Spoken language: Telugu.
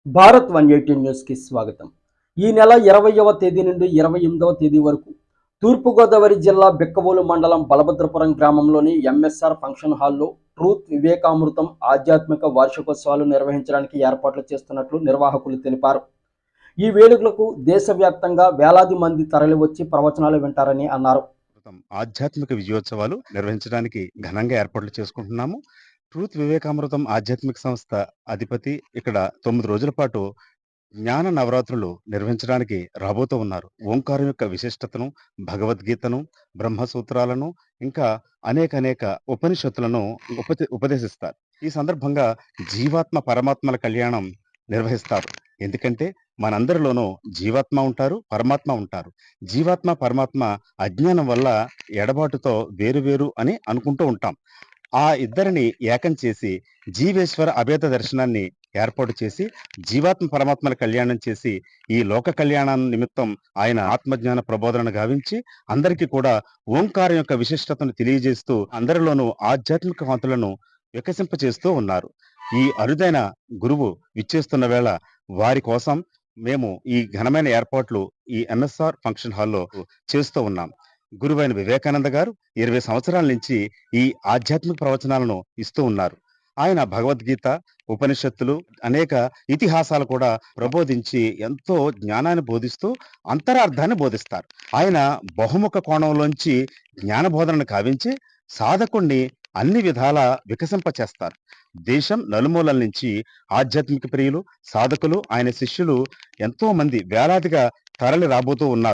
భారత్ 180 న్యూస్కి స్వాగతం. ఈ నెల 20వ తేదీ నుండి 28వ తేదీ వరకు తూర్పుగోదావరి జిల్లా బిక్కవోలు మండలం బలభద్రపురం గ్రామంలోని ఎంఎస్ఆర్ ఫంక్షన్ హాల్లో ట్రూత్ వివేకామృతం ఆధ్యాత్మిక వార్షికోత్సవాలు నిర్వహించడానికి ఏర్పాట్లు చేస్తున్నట్లు నిర్వాహకులు తెలిపారు. ఈ వేడుకలకు దేశవ్యాప్తంగా వేలాది మంది తరలివచ్చి ప్రవచనాలు వింటారని అన్నారు. ఆధ్యాత్మిక విజయోత్సవాలు నిర్వహించడానికి ఘనంగా ఏర్పాట్లు చేసుకుంటున్నాము. ట్రూత్ వివేకామృతం ఆధ్యాత్మిక సంస్థ అధిపతి ఇక్కడ 9 రోజుల పాటు జ్ఞాన నవరాత్రులు నిర్వహించడానికి రాబోతూ ఉన్నారు. ఓంకారం యొక్క విశిష్టతను, భగవద్గీతను, బ్రహ్మసూత్రాలను, ఇంకా అనేక ఉపనిషత్తులను ఉపదేశిస్తారు. ఈ సందర్భంగా జీవాత్మ పరమాత్మల కళ్యాణం నిర్వహిస్తారు. ఎందుకంటే మనందరిలోనూ జీవాత్మ ఉంటారు, పరమాత్మ ఉంటారు. జీవాత్మ పరమాత్మ అజ్ఞానం వల్ల ఎడబాటుతో వేరు అని అనుకుంటూ ఉంటాం. ఆ ఇద్దరిని ఏకం చేసి జీవేశ్వర అభేద దర్శనాన్ని ఏర్పాటు చేసి జీవాత్మ పరమాత్మల కళ్యాణం చేసి ఈ లోక కళ్యాణం నిమిత్తం ఆయన ఆత్మజ్ఞాన ప్రబోధనను గావించి అందరికీ కూడా ఓంకారం యొక్క విశిష్టతను తెలియజేస్తూ అందరిలోనూ ఆధ్యాత్మిక కాంతులను వికసింపచేస్తూ ఉన్నారు. ఈ అరుదైన గురువు విచ్చేస్తున్న వేళ వారి కోసం మేము ఈ ఘనమైన ఏర్పాట్లు ఈ ఎంఎస్ఆర్ ఫంక్షన్ హాల్లో చేస్తూ ఉన్నాం. గురువైన వివేకానంద గారు 20 సంవత్సరాల నుంచి ఈ ఆధ్యాత్మిక ప్రవచనాలను ఇస్తూ ఉన్నారు. ఆయన భగవద్గీత, ఉపనిషత్తులు, అనేక ఇతిహాసాలు కూడా ప్రబోధించి ఎంతో జ్ఞానాన్ని బోధిస్తూ అంతరార్థాన్ని బోధిస్తారు. ఆయన బహుముఖ కోణంలోంచి జ్ఞాన బోధనను కావించి సాధకుణ్ణి అన్ని విధాల వికసింపచేస్తారు. దేశం నలుమూలల నుంచి ఆధ్యాత్మిక ప్రియులు, సాధకులు, ఆయన శిష్యులు ఎంతో మంది వేలాదిగా తరలి రాబోతూ ఉన్నారు.